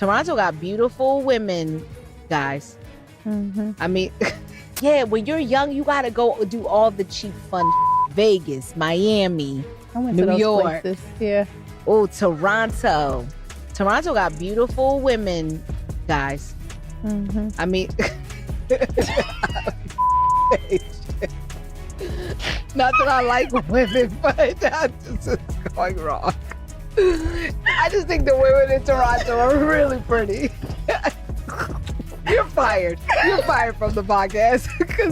Toronto got beautiful women, guys. I mean, yeah, when you're young, you gotta go do all the cheap fun. Vegas, Miami, I went New to those York. places. Yeah. Oh, Toronto. Toronto got beautiful women, guys. I mean, not that I like women, but this is going wrong. I just think the women in Toronto are really pretty. You're fired. You're fired from the podcast.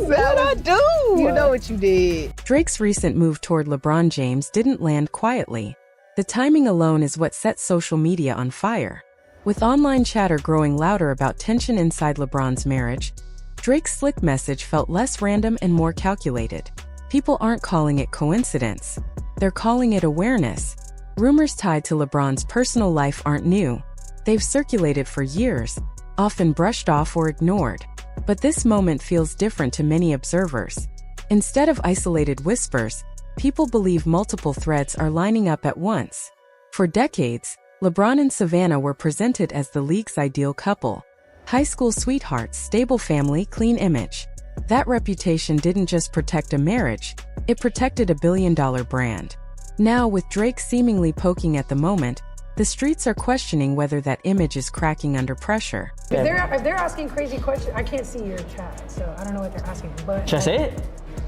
What I do? You know what you did. Drake's recent move toward LeBron James didn't land quietly. The timing alone is what set social media on fire. With online chatter growing louder about tension inside LeBron's marriage, Drake's slick message felt less random and more calculated. People aren't calling it coincidence. They're calling it awareness. Rumors tied to LeBron's personal life aren't new. They've circulated for years, often brushed off or ignored. But this moment feels different to many observers. Instead of isolated whispers, people believe multiple threads are lining up at once. For decades, LeBron and Savannah were presented as the league's ideal couple. High school sweethearts, stable family, clean image. That reputation didn't just protect a marriage, it protected a billion-dollar brand. Now, with Drake seemingly poking at the moment, the streets are questioning whether that image is cracking under pressure. If they're asking crazy questions, I can't see your chat, so I don't know what they're asking. But should I say it?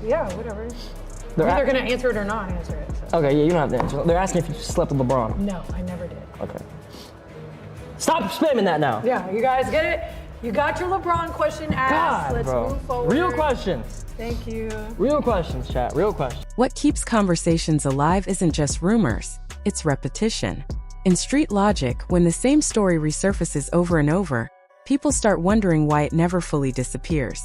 Yeah, whatever. They're gonna answer it or not answer it. So. Okay, yeah, you don't have to answer. They're asking if you slept with LeBron. No, I never did. Okay. Stop spamming that now. Yeah, you guys get it? You got your LeBron question asked. God, Let's bro. move forward. Real questions. Thank you. Real questions, chat. Real questions. What keeps conversations alive isn't just rumors, it's repetition. In street logic, when the same story resurfaces over and over, people start wondering why it never fully disappears.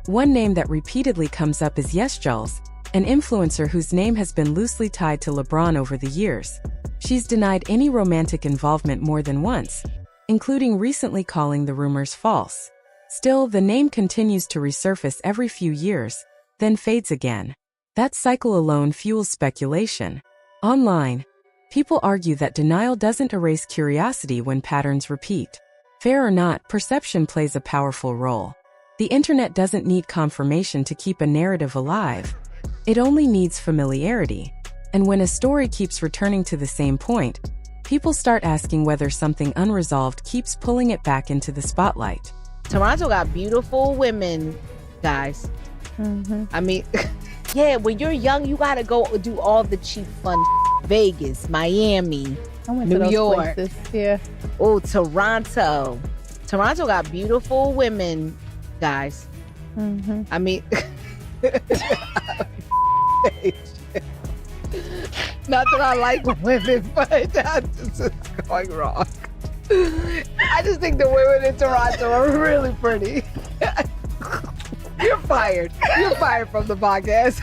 One name that repeatedly comes up is YesJulz, an influencer whose name has been loosely tied to LeBron over the years. She's denied any romantic involvement more than once, including recently calling the rumors false. Still, the name continues to resurface every few years, then fades again. That cycle alone fuels speculation. Online, people argue that denial doesn't erase curiosity when patterns repeat. Fair or not, perception plays a powerful role. The internet doesn't need confirmation to keep a narrative alive. It only needs familiarity. And when a story keeps returning to the same point, people start asking whether something unresolved keeps pulling it back into the spotlight. Toronto got beautiful women, guys. I mean, yeah, when you're young, you gotta go do all the cheap fun. Vegas, Miami, I went New to those York. places. Yeah. Oh, Toronto. Toronto got beautiful women, guys. I mean, not that I like women, but this is going wrong. I just think the women in Toronto are really pretty. You're fired. You're fired from the podcast.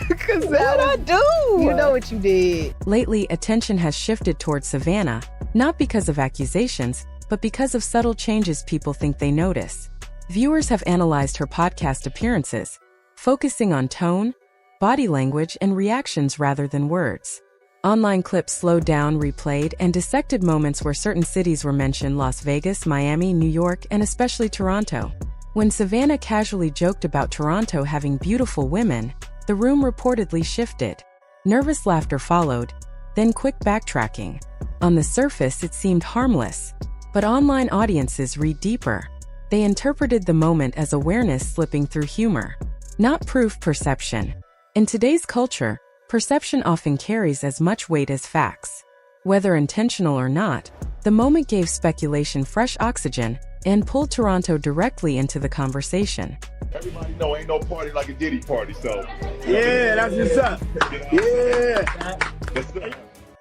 What I do? You know what you did. Lately, attention has shifted towards Savannah, not because of accusations, but because of subtle changes people think they notice. Viewers have analyzed her podcast appearances, focusing on tone, body language, and reactions rather than words. Online clips slowed down, replayed, and dissected moments where certain cities were mentioned: Las Vegas, Miami, New York, and especially Toronto. When Savannah casually joked about Toronto having beautiful women, the room reportedly shifted. Nervous laughter followed, then quick backtracking. On the surface, it seemed harmless, but online audiences read deeper. They interpreted the moment as awareness slipping through humor, not proof. Perception. In today's culture, perception often carries as much weight as facts. Whether intentional or not, the moment gave speculation fresh oxygen and pulled Toronto directly into the conversation. Everybody know ain't no party like a Diddy party, so. Yeah, that's what's up. Yeah.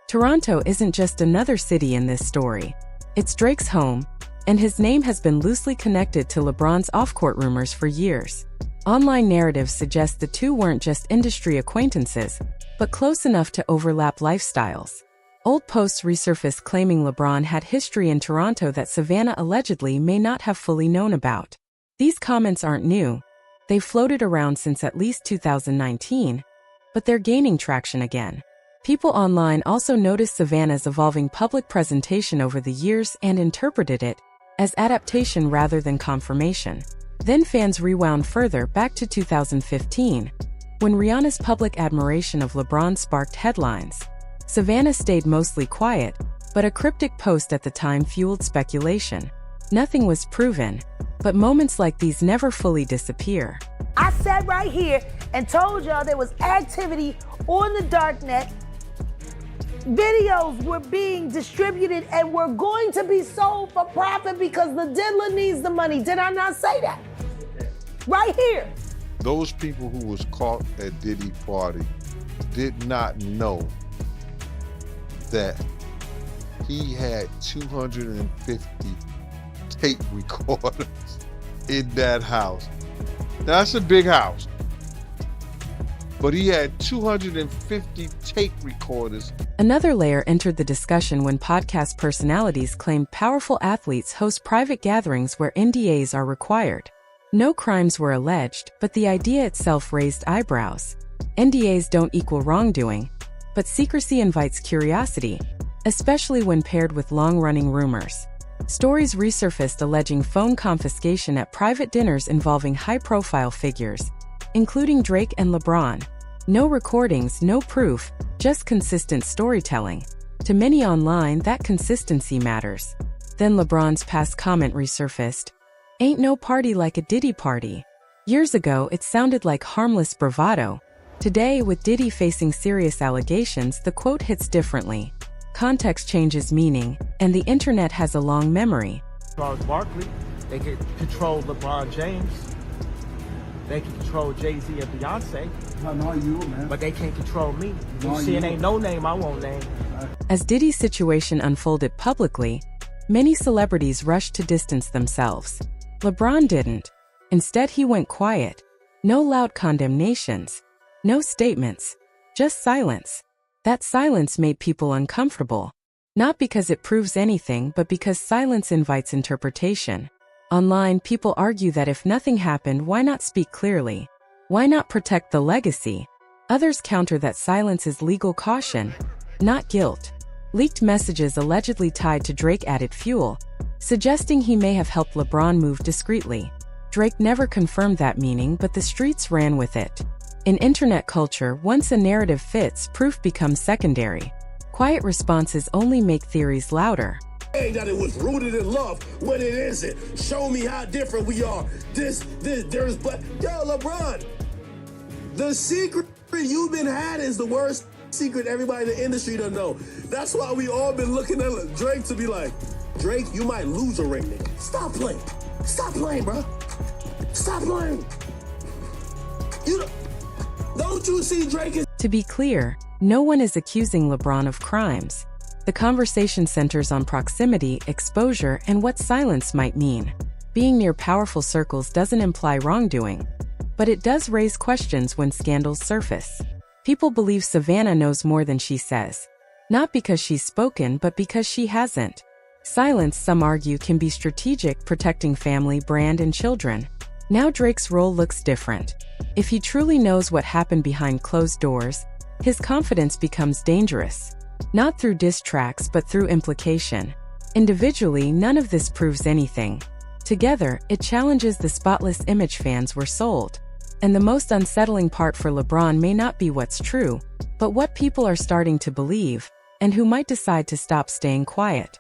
Toronto isn't just another city in this story. It's Drake's home, and his name has been loosely connected to LeBron's off-court rumors for years. Online narratives suggest the two weren't just industry acquaintances, but close enough to overlap lifestyles. Old posts resurfaced claiming LeBron had history in Toronto that Savannah allegedly may not have fully known about. These comments aren't new. They've floated around since at least 2019, but they're gaining traction again. People online also noticed Savannah's evolving public presentation over the years and interpreted it as adaptation rather than confirmation. Then fans rewound further back to 2015, when Rihanna's public admiration of LeBron sparked headlines. Savannah stayed mostly quiet, but a cryptic post at the time fueled speculation. Nothing was proven, but moments like these never fully disappear. I sat right here and told y'all there was activity on the darknet. Videos were being distributed and were going to be sold for profit because the diddler needs the money. Did I not say that? Right here. Those people who was caught at Diddy party did not know that he had 250 tape recorders in that house. That's a big house. But he had 250 tape recorders. Another layer entered the discussion when podcast personalities claimed powerful athletes host private gatherings where NDAs are required. No crimes were alleged, but the idea itself raised eyebrows. NDAs don't equal wrongdoing, but secrecy invites curiosity, especially when paired with long-running rumors. Stories resurfaced alleging phone confiscation at private dinners involving high-profile figures, including Drake and LeBron. No recordings, no proof, just consistent storytelling. To many online, that consistency matters. Then LeBron's past comment resurfaced. Ain't no party like a Diddy party. Years ago, it sounded like harmless bravado. Today, with Diddy facing serious allegations, the quote hits differently. Context changes meaning, and the internet has a long memory. Charles Barkley, they can control LeBron James. They can control Jay-Z and Beyonce. No, you, man. But they can't control me. No, You see, it you. ain't no name I won't name. As Diddy's situation unfolded publicly, many celebrities rushed to distance themselves. LeBron didn't. Instead, he went quiet. No loud condemnations. No statements. Just silence. That silence made people uncomfortable. Not because it proves anything, but because silence invites interpretation. Online, people argue that if nothing happened, why not speak clearly? Why not protect the legacy? Others counter that silence is legal caution, not guilt. Leaked messages allegedly tied to Drake added fuel, suggesting he may have helped LeBron move discreetly. Drake never confirmed that meaning, but the streets ran with it. In internet culture, once a narrative fits, proof becomes secondary. Quiet responses only make theories louder. That it was rooted in love when it isn't. Show me how different we are. There's but yo, LeBron, the secret you've been had is the worst secret everybody in the industry don't know. That's why we all been looking at Drake to be like, Drake, you might lose a ring, nigga. Stop playing. Stop playing, bro. Stop playing. Don't you see Drake is... To be clear, no one is accusing LeBron of crimes. The conversation centers on proximity, exposure, and what silence might mean. Being near powerful circles doesn't imply wrongdoing, but it does raise questions when scandals surface. People believe Savannah knows more than she says. Not because she's spoken, but because she hasn't. Silence, some argue, can be strategic, protecting family, brand, and children. Now Drake's role looks different. If he truly knows what happened behind closed doors, his confidence becomes dangerous. Not through diss tracks, but through implication. Individually, none of this proves anything. Together, it challenges the spotless image fans were sold. And the most unsettling part for LeBron may not be what's true, but what people are starting to believe, and who might decide to stop staying quiet.